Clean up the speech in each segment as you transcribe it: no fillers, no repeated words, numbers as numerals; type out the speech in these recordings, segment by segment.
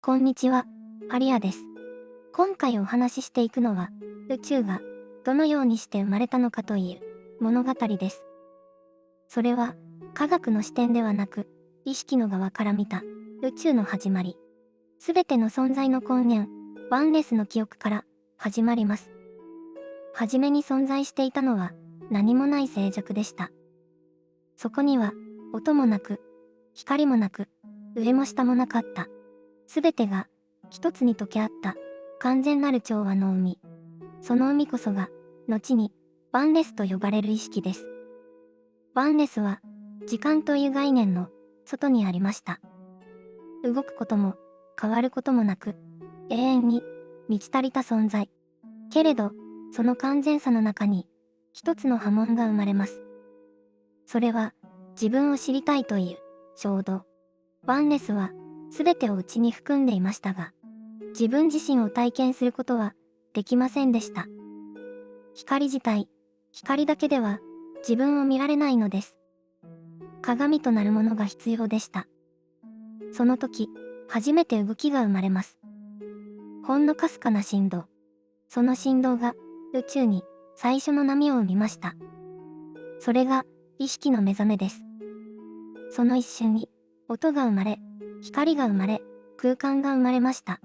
こんにちは、アリアです。今回お話ししていくのは、宇宙がどのようにして生まれたのかという物語です。それは、科学の視点ではなく、意識の側から見た宇宙の始まり。すべての存在の根源、ワンネスの記憶から始まります。はじめに存在していたのは何もない静寂でした。そこには音もなく、光もなく、上も下もなかった。すべてが一つに溶け合った完全なる調和の海。その海こそが後にワンネスと呼ばれる意識です。ワンネスは時間という概念の外にありました。動くことも変わることもなく永遠に満ち足りた存在。けれどその完全さの中に一つの波紋が生まれます。それは自分を知りたいという衝動。ワンネスは全てを内に含んでいましたが、自分自身を体験することはできませんでした。光自体、光だけでは自分を見られないのです。鏡となるものが必要でした。その時、初めて動きが生まれます。ほんのかすかな振動。その振動が宇宙に最初の波を生みました。それが意識の目覚めです。その一瞬に音が生まれ、光が生まれ、空間が生まれました。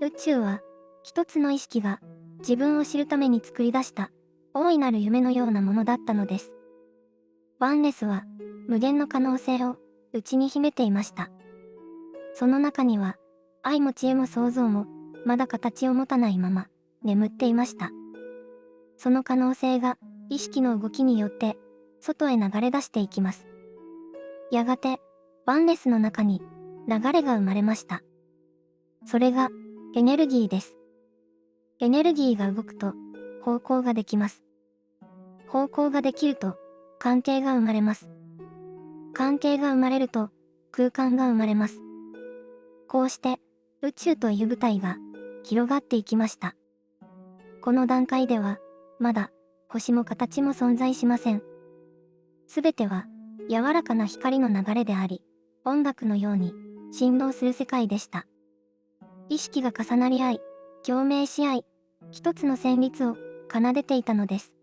宇宙は一つの意識が自分を知るために作り出した大いなる夢のようなものだったのです。ワンネスは無限の可能性を内に秘めていました。その中には愛も知恵も創造もまだ形を持たないまま眠っていました。その可能性が意識の動きによって外へ流れ出していきます。やがてワンネスの中に流れが生まれました。それがエネルギーです。エネルギーが動くと方向ができます。方向ができると関係が生まれます。関係が生まれると空間が生まれます。こうして宇宙という舞台が広がっていきました。この段階ではまだ星も形も存在しません。すべては柔らかな光の流れであり、音楽のように振動する世界でした。意識が重なり合い、共鳴し合い、一つの旋律を奏でていたのです。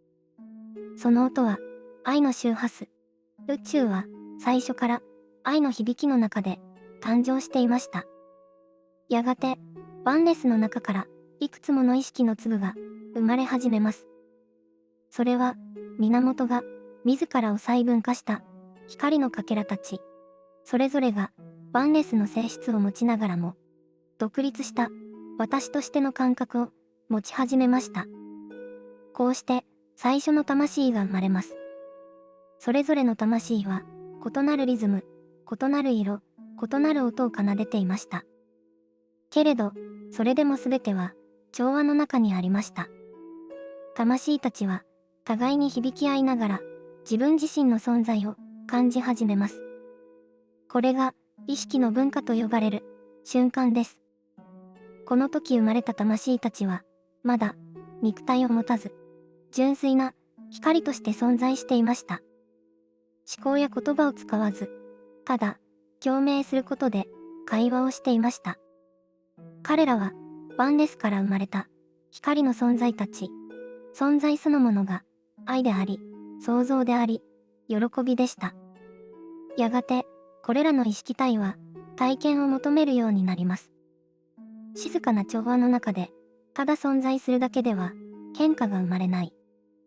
その音は愛の周波数。宇宙は最初から愛の響きの中で誕生していました。やがてワンネスの中からいくつもの意識の粒が生まれ始めます。それは源が自らを細分化した光のかけらたち。それぞれがワンネスの性質を持ちながらも独立した私としての感覚を持ち始めました。こうして最初の魂が生まれます。それぞれの魂は異なるリズム、異なる色、異なる音を奏でていました。けれど、それでも全ては調和の中にありました。魂たちは互いに響き合いながら自分自身の存在を感じ始めます。これが意識の文化と呼ばれる瞬間です。この時生まれた魂たちはまだ肉体を持たず、純粋な光として存在していました。思考や言葉を使わず、ただ共鳴することで会話をしていました。彼らはワンネスから生まれた光の存在たち。存在そのものが愛であり、創造であり、喜びでした。やがてこれらの意識体は体験を求めるようになります。静かな調和の中でただ存在するだけでは変化が生まれない。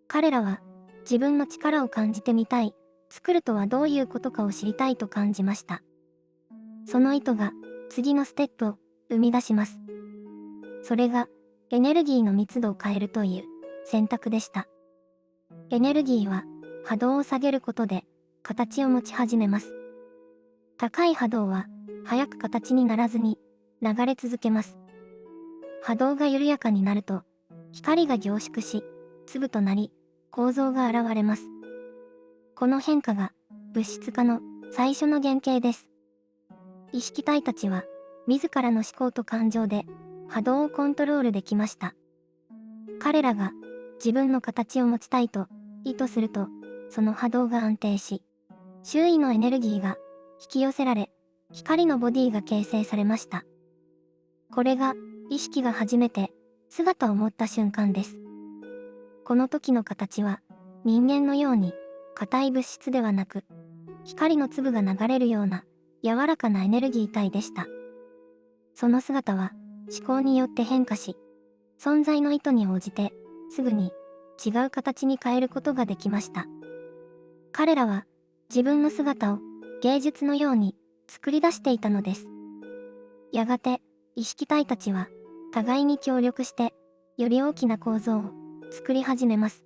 彼らは自分の力を感じてみたい、作るとはどういうことかを知りたいと感じました。その意図が次のステップを生み出します。それがエネルギーの密度を変えるという選択でした。エネルギーは波動を下げることで形を持ち始めます。高い波動は早く形にならずに流れ続けます。波動が緩やかになると光が凝縮し粒となり構造が現れます。この変化が物質化の最初の原型です。意識体たちは自らの思考と感情で波動をコントロールできました。彼らが自分の形を持ちたいと意図するとその波動が安定し、周囲のエネルギーが引き寄せられ光のボディが形成されました。これが意識が初めて姿を持った瞬間です。この時の形は人間のように硬い物質ではなく、光の粒が流れるような柔らかなエネルギー体でした。その姿は思考によって変化し、存在の意図に応じてすぐに違う形に変えることができました。彼らは自分の姿を芸術のように作り出していたのです。やがて意識体たちは互いに協力してより大きな構造を作り始めます。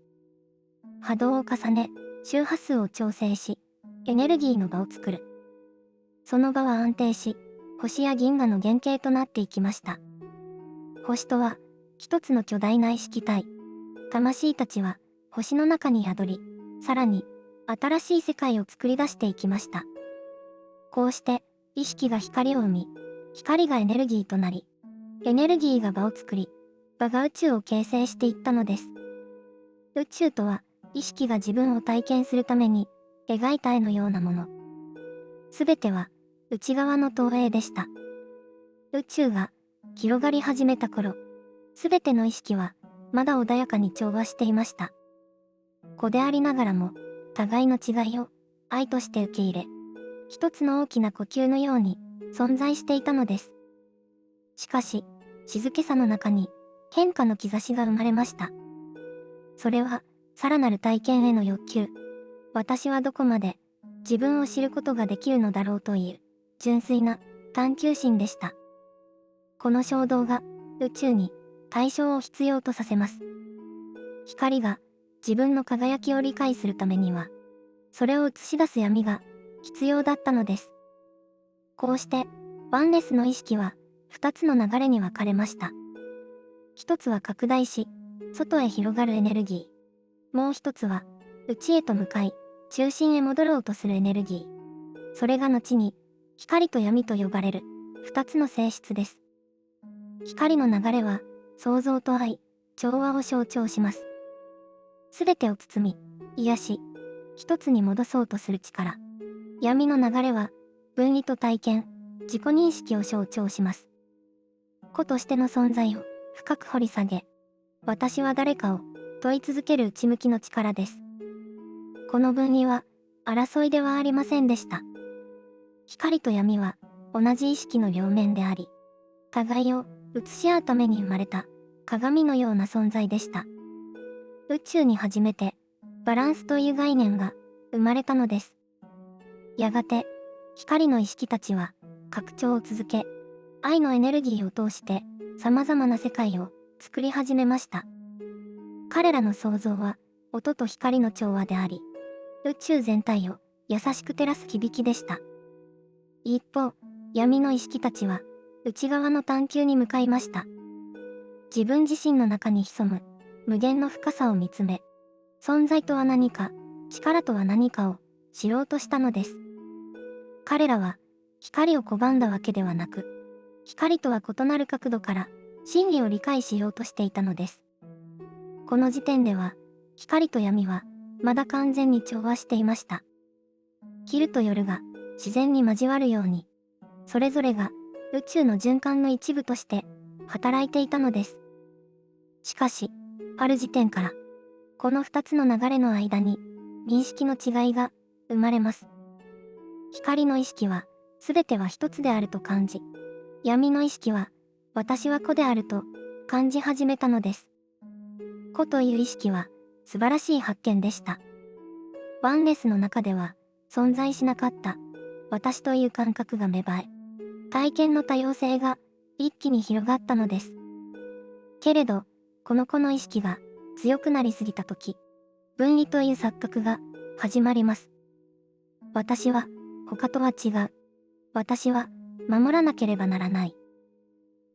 波動を重ね、周波数を調整し、エネルギーの場を作る。その場は安定し、星や銀河の原型となっていきました。星とは一つの巨大な意識体。魂たちは星の中に宿り、さらに新しい世界を作り出していきました。こうして意識が光を生み、光がエネルギーとなり、エネルギーが場を作り、場が宇宙を形成していったのです。宇宙とは意識が自分を体験するために描いた絵のようなもの。すべては内側の投影でした。宇宙が広がり始めた頃、すべての意識はまだ穏やかに調和していました。子でありながらも互いの違いを愛として受け入れ、一つの大きな呼吸のように存在していたのです。しかし、静けさの中に変化の兆しが生まれました。それは、さらなる体験への欲求。私はどこまで自分を知ることができるのだろうという純粋な探求心でした。この衝動が宇宙に対象を必要とさせます。光が自分の輝きを理解するためには、それを映し出す闇が必要だったのです。こうして、ワンネスの意識は二つの流れに分かれました。一つは拡大し、外へ広がるエネルギー。もう一つは、内へと向かい、中心へ戻ろうとするエネルギー。それが後に、光と闇と呼ばれる、二つの性質です。光の流れは、創造と愛、調和を象徴します。すべてを包み、癒し、一つに戻そうとする力。闇の流れは、分離と体験、自己認識を象徴します。個としての存在を深く掘り下げ、私は誰かを問い続ける内向きの力です。この分離は争いではありませんでした。光と闇は同じ意識の両面であり、互いを映し合うために生まれた鏡のような存在でした。宇宙に初めてバランスという概念が生まれたのです。やがて光の意識たちは拡張を続け、愛のエネルギーを通して様々な世界を作り始めました。彼らの創造は音と光の調和であり、宇宙全体を優しく照らす響きでした。一方、闇の意識たちは内側の探求に向かいました。自分自身の中に潜む無限の深さを見つめ、存在とは何か、力とは何かを知ろうとしたのです。彼らは光を拒んだわけではなく、光とは異なる角度から真理を理解しようとしていたのです。この時点では、光と闇はまだ完全に調和していました。昼と夜が自然に交わるように、それぞれが宇宙の循環の一部として働いていたのです。しかし、ある時点から、この二つの流れの間に認識の違いが生まれます。光の意識は全ては一つであると感じ、闇の意識は私は個であると感じ始めたのです。個という意識は素晴らしい発見でした。ワンネスの中では存在しなかった私という感覚が芽生え、体験の多様性が一気に広がったのです。けれど、この個の意識が強くなりすぎたとき、分離という錯覚が始まります。私は他とは違う。私は守らなければならない。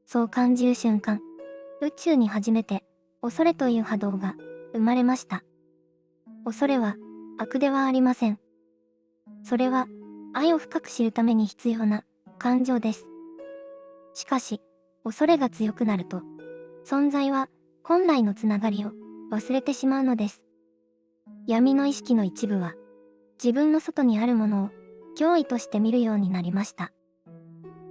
そう感じる瞬間、宇宙に初めて恐れという波動が生まれました。恐れは悪ではありません。それは愛を深く知るために必要な感情です。しかし、恐れが強くなると、存在は本来のつながりを忘れてしまうのです。闇の意識の一部は、自分の外にあるものを脅威として見るようになりました。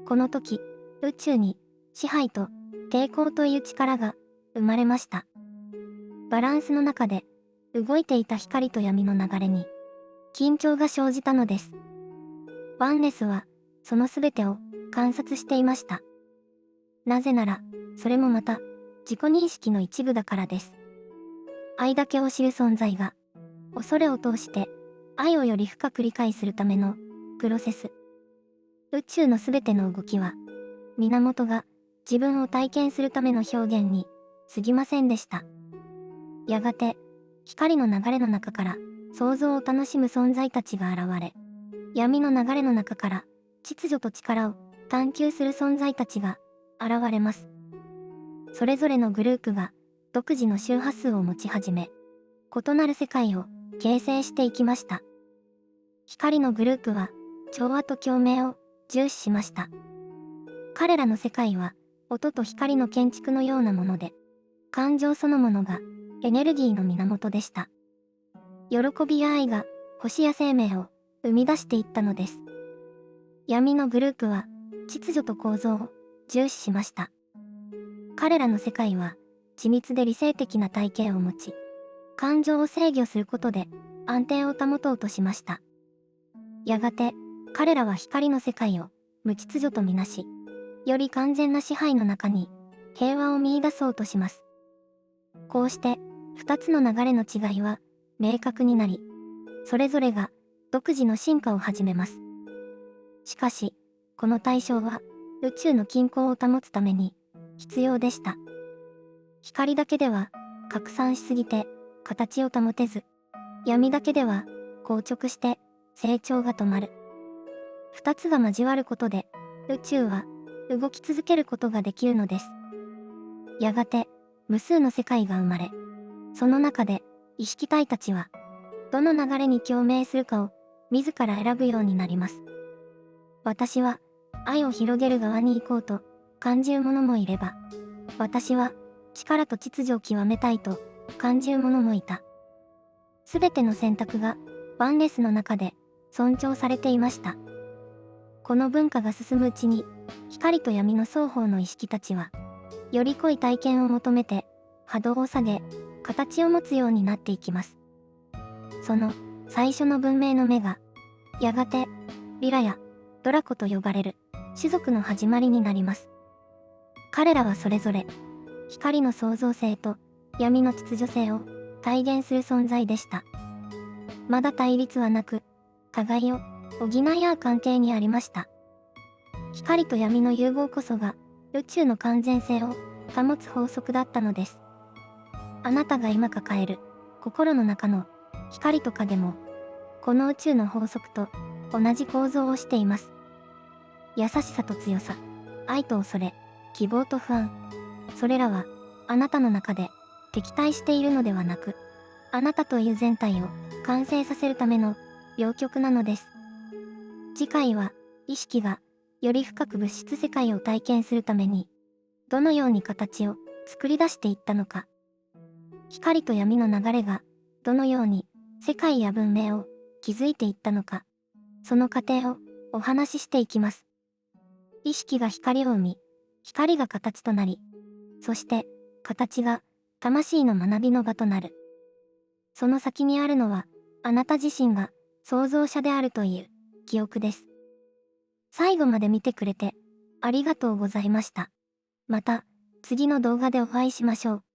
この時、宇宙に支配と抵抗という力が生まれました。バランスの中で動いていた光と闇の流れに緊張が生じたのです。ワンネスはそのすべてを観察していました。なぜなら、それもまた自己認識の一部だからです。愛だけを知る存在が、恐れを通して愛をより深く理解するためのプロセス。宇宙のすべての動きは、源が自分を体験するための表現に過ぎませんでした。やがて、光の流れの中から想像を楽しむ存在たちが現れ、闇の流れの中から秩序と力を探求する存在たちが現れます。それぞれのグループが独自の周波数を持ち始め、異なる世界を形成していきました。光のグループは調和と共鳴を重視しました。彼らの世界は音と光の建築のようなもので、感情そのものがエネルギーの源でした。喜びや愛が星や生命を生み出していったのです。闇のグループは秩序と構造を重視しました。彼らの世界は緻密で理性的な体系を持ち、感情を制御することで安定を保とうとしました。やがて彼らは光の世界を無秩序とみなし、より完全な支配の中に平和を見出そうとします。こうして二つの流れの違いは明確になり、それぞれが独自の進化を始めます。しかし、この対象は宇宙の均衡を保つために必要でした。光だけでは拡散しすぎて形を保てず、闇だけでは硬直して成長が止まる。二つが交わることで宇宙は動き続けることができるのです。やがて無数の世界が生まれ、その中で意識体たちはどの流れに共鳴するかを自ら選ぶようになります。私は愛を広げる側に行こうと感じる者もいれば、私は力と秩序を極めたいと感じる者もいた。すべての選択がワンネスの中で尊重されていました。この文化が進むうちに、光と闇の双方の意識たちは、より濃い体験を求めて波動を下げ、形を持つようになっていきます。その最初の文明の目が、やがてリラやドラコと呼ばれる種族の始まりになります。彼らはそれぞれ光の創造性と闇の秩序性を体現する存在でした。まだ対立はなく、互いを補い合う関係にありました。光と闇の融合こそが宇宙の完全性を保つ法則だったのです。あなたが今抱える心の中の光と影も、この宇宙の法則と同じ構造をしています。優しさと強さ、愛と恐れ、希望と不安。それらはあなたの中で敵対しているのではなく、あなたという全体を完成させるための両極なのです。次回は意識がより深く物質世界を体験するために、どのように形を作り出していったのか、光と闇の流れがどのように世界や文明を築いていったのか、その過程をお話ししていきます。意識が光を生み、光が形となり、そして形が魂の学びの場となる。その先にあるのは、あなた自身が創造者であるという記憶です。最後まで見てくれてありがとうございました。また次の動画でお会いしましょう。